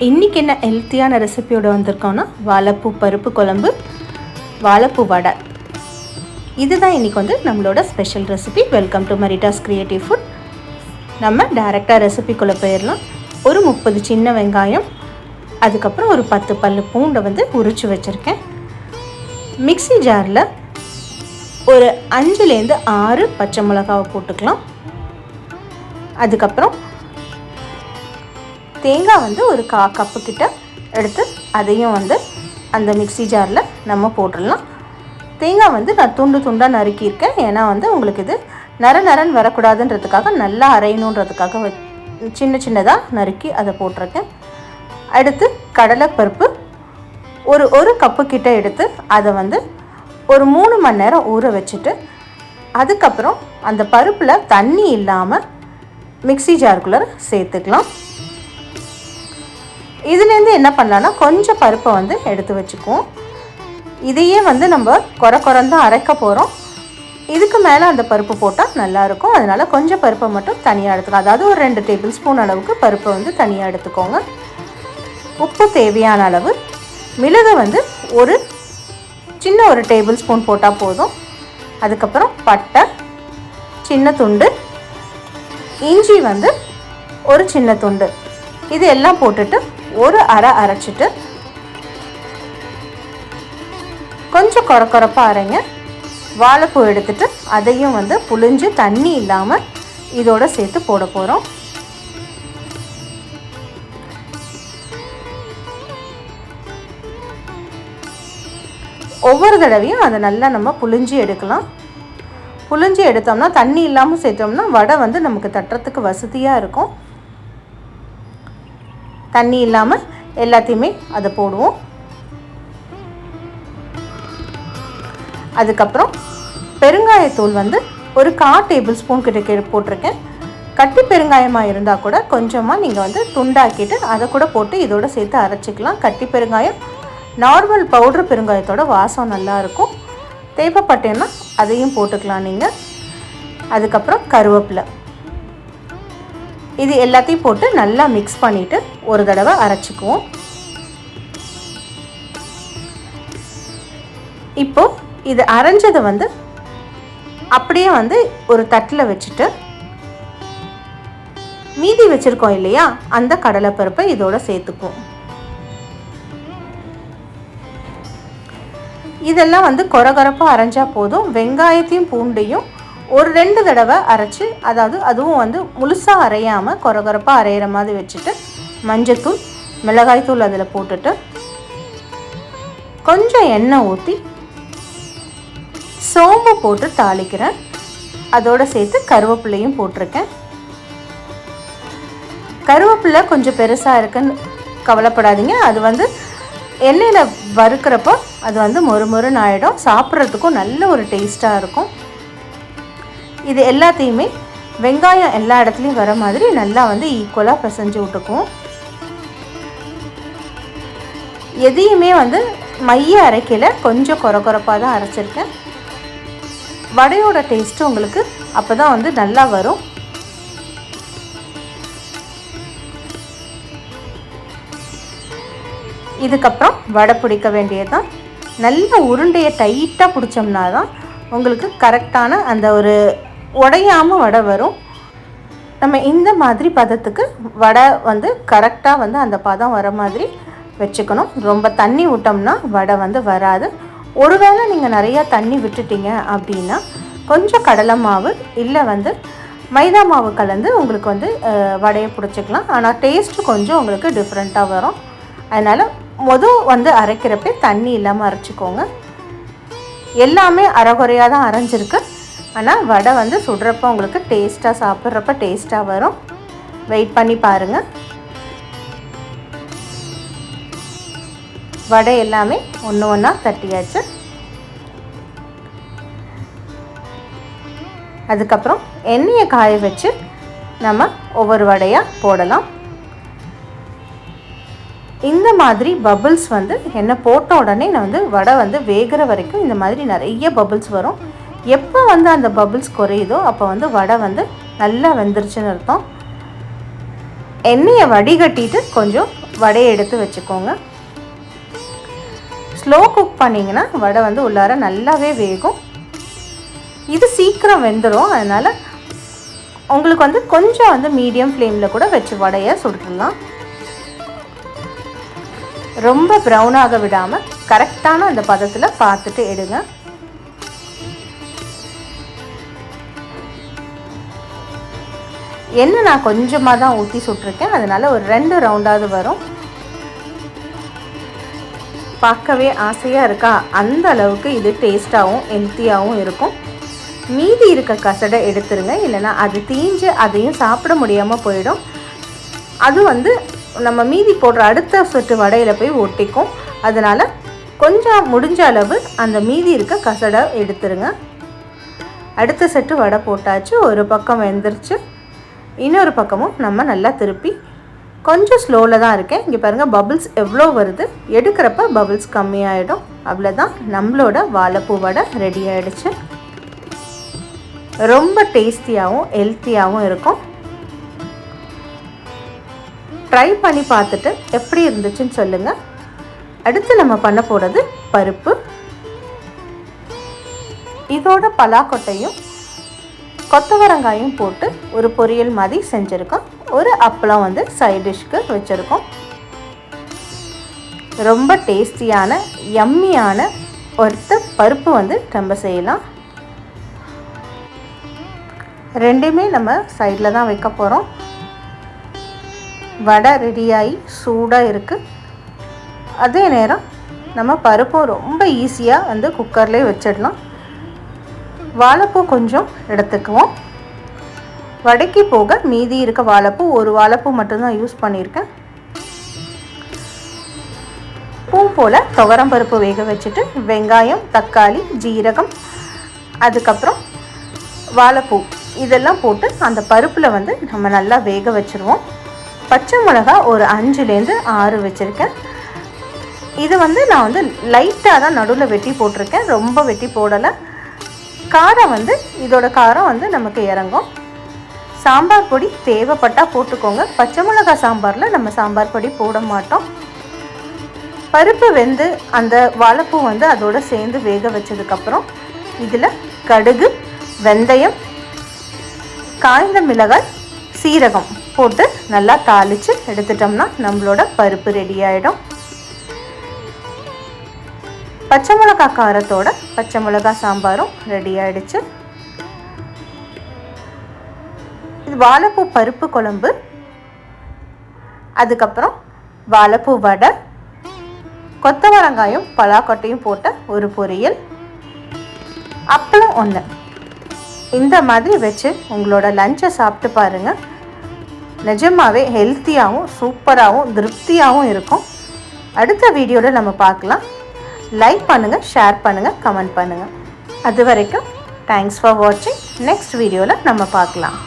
இன்றைக்கி என்ன ஹெல்த்தியான ரெசிபியோடு வந்திருக்கோன்னா வாழைப்பூ பருப்பு குழம்பு, வாழைப்பூ வடை. இதுதான் இன்றைக்கி வந்து நம்மளோட ஸ்பெஷல் ரெசிபி. வெல்கம் டு மரிட்டாஸ் கிரியேட்டிவ் ஃபுட். நம்ம டைரெக்டாக ரெசிபிக்குள்ளே போயிடலாம். ஒரு 30 சின்ன வெங்காயம், அதுக்கப்புறம் ஒரு 10 பல்லு பூண்டை வந்து உரித்து வச்சுருக்கேன். மிக்ஸி ஜாரில் ஒரு 5லேருந்து 6 பச்சை மிளகாவை போட்டுக்கலாம். அதுக்கப்புறம் தேங்காய் வந்து ஒரு 1/4 கப்பு கிட்ட எடுத்து அதையும் வந்து அந்த மிக்ஸி ஜாரில் நம்ம போட்டுடலாம். தேங்காய் வந்து நான் துண்டு துண்டாக நறுக்கியிருக்கேன். ஏன்னா வந்து உங்களுக்கு இது நரன்னு வரக்கூடாதுன்றதுக்காக, நல்லா அரையணுன்றதுக்காக சின்ன சின்னதாக நறுக்கி அதை போட்டிருக்கேன். அடுத்து கடலைப்பருப்பு ஒரு கப்பு கிட்ட எடுத்து அதை வந்து ஒரு 3 மணி நேரம் ஊற வச்சுட்டு, அதுக்கப்புறம் அந்த பருப்பில் தண்ணி இல்லாமல் மிக்ஸி ஜாருக்குள்ளே சேர்த்துக்கலாம். இதுலேருந்து என்ன பண்ணலான்னா, கொஞ்சம் பருப்பை வந்து எடுத்து வச்சுக்குவோம். இதையே வந்து நம்ம குறந்தான் அரைக்க போகிறோம். இதுக்கு மேலே அந்த பருப்பு போட்டால் நல்லாயிருக்கும். அதனால் கொஞ்சம் பருப்பை மட்டும் தனியாக எடுத்துக்கலாம். அதாவது ஒரு 2 டேபிள் ஸ்பூன் அளவுக்கு பருப்பை வந்து தனியாக எடுத்துக்கோங்க. உப்பு தேவையான அளவு, மிளகு வந்து ஒரு டேபிள் ஸ்பூன் போட்டால் போதும். அதுக்கப்புறம் பட்டை சின்ன துண்டு, இஞ்சி வந்து ஒரு சின்ன துண்டு, இது எல்லாம் போட்டுட்டு ஒரு அரைச்சிட்டு கொஞ்சம் குறப்பாக அரைங்க. வாழைப்பூ எடுத்துட்டு அதையும் வந்து புளிஞ்சு தண்ணி இல்லாமல் இதோட சேர்த்து போட போகிறோம். ஒவ்வொரு தடவையும் அதை நல்லா நம்ம புளிஞ்சு எடுக்கலாம். புளிஞ்சு எடுத்தோம்னா, தண்ணி இல்லாமல் சேர்த்தோம்னா வடை வந்து நமக்கு தட்டுறதுக்கு வசதியாக இருக்கும். தண்ணி இல்லாமல் எல்லாத்தையுமே அதை போடுவோம். அதுக்கப்புறம் பெருங்காயத்தூள் வந்து ஒரு 1/4 டேபிள் ஸ்பூன் கிட்ட போட்டிருக்கேன். கட்டி பெருங்காயமாக இருந்தால் கூட கொஞ்சமாக நீங்கள் வந்து துண்டாக்கிட்டு அதை கூட போட்டு இதோட சேர்த்து அரைச்சிக்கலாம். கட்டி பெருங்காயம் நார்மல் பவுட்ரு பெருங்காயத்தோட வாசம் நல்லாயிருக்கும். தேவைப்பட்டேன்னா அதையும் போட்டுக்கலாம் நீங்கள். அதுக்கப்புறம் கருவேப்பிலை, இது எல்லாத்தையும் போட்டு நல்லா மிக்ஸ் பண்ணிவிட்டு ஒரு தடவை அரைச்சிக்குவோம். இப்போது இது அரைஞ்சதை வந்து அப்படியே வந்து ஒரு தட்டில் வச்சுட்டு, மீதி வச்சுருக்கோம் இல்லையா, அந்த கடலைப்பருப்பை இதோட சேர்த்துக்குவோம். இதெல்லாம் வந்து குறப்பாக அரைஞ்சால் போதும். வெங்காயத்தையும் பூண்டையும் ஒரு 2 தடவை அரைச்சி, அதாவது அதுவும் வந்து முழுசாக அரையாமல் குறப்பாக அரைகிற மாதிரி வச்சுட்டு, மஞ்சத்தூள் மிளகாய்த்தூள் அதில் போட்டுட்டு கொஞ்சம் எண்ணெய் ஊற்றி சோம்பு போட்டு தாளிக்கிறேன். அதோடு சேர்த்து கருவேப்பிலையும் போட்டிருக்கேன். கருவேப்பிலை கொஞ்சம் பெருசாக இருக்குன்னு கவலைப்படாதீங்க. அது வந்து எண்ணெயில் வறுக்கிறப்போ அது வந்து மொறுமொறுன்னு ஆகிடும். சாப்பிட்றதுக்கும் நல்ல ஒரு டேஸ்ட்டாக இருக்கும். இது எல்லாத்தையுமே வெங்காயம் எல்லா இடத்துலையும் வர மாதிரி நல்லா வந்து ஈக்குவலாக பிசைஞ்சு விட்டுக்குவோம். எதையுமே வந்து மைய அரைக்கல, கொஞ்சம் குறப்பாக தான் அரைச்சிருக்கேன். வடையோட டேஸ்ட்டு உங்களுக்கு அப்போ தான் வந்து நல்லா வரும். இதுக்கப்புறம் வடை பிடிக்க வேண்டியதுதான். நல்ல உருண்டையை டைட்டாக பிடிச்சோம்னா தான் உங்களுக்கு கரெக்டான அந்த ஒரு உடையாமல் வடை வரும். நம்ம இந்த மாதிரி பதத்துக்கு வடை வந்து கரெக்டாக வந்து அந்த பதம் வர மாதிரி வச்சுக்கணும். ரொம்ப தண்ணி விட்டோம்னா வடை வந்து வராது. ஒருவேளை நீங்கள் நிறையா தண்ணி விட்டுட்டீங்க அப்படின்னா கொஞ்சம் கடலை மாவு இல்லை வந்து மைதா மாவு கலந்து உங்களுக்கு வந்து வடையை பிடிச்சிக்கலாம். ஆனால் டேஸ்ட்டு கொஞ்சம் உங்களுக்கு டிஃப்ரெண்ட்டாக வரும். அதனால் வந்து அரைக்கிறப்ப தண்ணி இல்லாமல் அரைச்சிக்கோங்க. எல்லாமே அரைகுறையாக தான் அரைஞ்சிருக்கு. ஆனால் வடை வந்து சுடுறப்போ உங்களுக்கு டேஸ்ட்டாக, சாப்பிட்றப்ப டேஸ்ட்டாக வரும். வெயிட் பண்ணி பாருங்கள். வடை எல்லாமே ஒன்று ஒன்றா தட்டியாச்சு. அதுக்கப்புறம் எண்ணெயை காய வச்சு நம்ம ஒவ்வொரு வடையாக போடலாம். இந்த மாதிரி பபிள்ஸ் வந்து எண்ணெய் போட்ட உடனே நான் வந்து வடை வந்து வேகிற வரைக்கும் இந்த மாதிரி நிறைய பபிள்ஸ் வரும். எப்போ வந்து அந்த பபிள்ஸ் குறையுதோ அப்போ வந்து வடை வந்து நல்லா வெந்துருச்சுன்னு அர்த்தம். எண்ணெயை வடிகட்டிட்டு கொஞ்சம் வடையை எடுத்து வச்சுக்கோங்க. ஸ்லோ குக் பண்ணிங்கன்னா வடை வந்து உள்ளார நல்லாவே வேகும். இது சீக்கிரம் வெந்துடும். அதனால் உங்களுக்கு வந்து கொஞ்சம் வந்து மீடியம் ஃப்ளேமில் கூட வச்சு வடையை சுட்டுடலாம். ரொம்ப ப்ரௌனாக விடாமல் கரெக்டான அந்த பதத்தில் பார்த்துட்டு எடுங்க. எண்ணெய் நான் கொஞ்சமாக தான் ஊற்றி சுட்டிருக்கேன். அதனால் ஒரு 2 ரவுண்டாவது வரும். பார்க்கவே ஆசையாக இருக்கா? அந்த அளவுக்கு இது டேஸ்ட்டாகவும் ஹெல்த்தியாகவும் இருக்கும். மீதி இருக்க கசடை எடுத்துருங்க. இல்லைனா அது தீஞ்சு அதையும் சாப்பிட முடியாமல் போயிடும். அது வந்து நம்ம மீதி போடுற அடுத்த செட்டு வடையில் போய் ஒட்டிக்கும். அதனால் கொஞ்சம் முடிஞ்ச அளவு அந்த மீதி இருக்க கசடை எடுத்துருங்க. அடுத்த செட்டு வடை போட்டாச்சு. ஒரு பக்கம் வெந்துருச்சு. இன்னொரு பக்கமும் நம்ம நல்லா திருப்பி கொஞ்சம் ஸ்லோவில் தான் இருக்கேன். இங்கே பாருங்கள் பபிள்ஸ் எவ்வளோ வருது. எடுக்கிறப்ப பபிள்ஸ் கம்மியாயிடும். அவ்வளோதான், நம்மளோட வாழைப்பூ வடை ரெடி ஆகிடுச்சு. ரொம்ப டேஸ்டியாகவும் ஹெல்த்தியாகவும் இருக்கும். ட்ரை பண்ணி பார்த்துட்டு எப்படி இருந்துச்சுன்னு சொல்லுங்கள். அடுத்து நம்ம பண்ண போகிறது பருப்பு. இதோட பலாக்கொட்டையும் கொத்தவரங்காயும் போட்டு ஒரு பொரியல் மாதிரி செஞ்சுருக்கோம். ஒரு அப்பளம் வந்து சைட் டிஷ்க்கு வச்சுருக்கோம். ரொம்ப டேஸ்டியான யம்மியான ஒருத்த பருப்பு வந்து நம்ம செய்யலாம். ரெண்டுமே நம்ம சைடில் தான் வைக்க போகிறோம். வடை ரெடியாகி சூடாக இருக்குது. அதே நேரம் நம்ம பருப்பும் ரொம்ப ஈஸியாக வந்து குக்கர்லேயே வச்சிடலாம். வாழைப்பூ கொஞ்சம் எடுத்துக்குவோம். வடைக்கு போக மீதி இருக்க வாழைப்பூ, ஒரு வாழைப்பூ மட்டும்தான் யூஸ் பண்ணியிருக்கேன். பூ போல் துவரம் பருப்பு வேக வச்சுட்டு வெங்காயம், தக்காளி, ஜீரகம், அதுக்கப்புறம் வாழைப்பூ இதெல்லாம் போட்டு அந்த பருப்பில் வந்து நம்ம நல்லா வேக வச்சுருவோம். பச்சை மிளகா ஒரு 5லேருந்து 6 வச்சுருக்கேன். இது வந்து நான் வந்து லைட்டாக தான் நடுவில் வெட்டி போட்டிருக்கேன். ரொம்ப வெட்டி போடலை. காரம் வந்து இதோட காரம் வந்து நமக்கு இறங்கும். சாம்பார் பொடி தேவைப்பட்டால் போட்டுக்கோங்க. பச்சை மிளகாய் சாம்பாரில் நம்ம சாம்பார் பொடி போட மாட்டோம். பருப்பு வெந்து அந்த வாழைப்பூ வந்து அதோடு சேர்ந்து வேக வச்சதுக்கப்புறம் இதில் கடுகு, வெந்தயம், காய்ந்த மிளகாய், சீரகம் போட்டு நல்லா தாளித்து எடுத்துட்டோம்னா நம்மளோட பருப்பு ரெடி ஆகிடும். பச்சை மிளகாய் காரத்தோட பச்சை மிளகாய் சாம்பாரும் ரெடி ஆகிடுச்சு. இது வாழைப்பூ பருப்பு குழம்பு, அதுக்கப்புறம் வாழைப்பூ வடை, கொத்தவரங்காயும் பலாக்கொட்டையும் போட்ட ஒரு பொரியல், அப்பளம் 1. இந்த மாதிரி வச்சு உங்களோட லஞ்சை சாப்பிட்டு பாருங்கள். நிஜமாகவே ஹெல்த்தியாகவும் சூப்பராகவும் திருப்தியாகவும் இருக்கும். அடுத்த வீடியோவில் நம்ம பார்க்கலாம். லைக் பண்ணுங்கள், ஷேர் பண்ணுங்கள், கமெண்ட் பண்ணுங்கள். அது வரைக்கும் தேங்க்ஸ் ஃபார் வாட்சிங். நெக்ஸ்ட் வீடியோவில் நம்ம பார்க்கலாம்.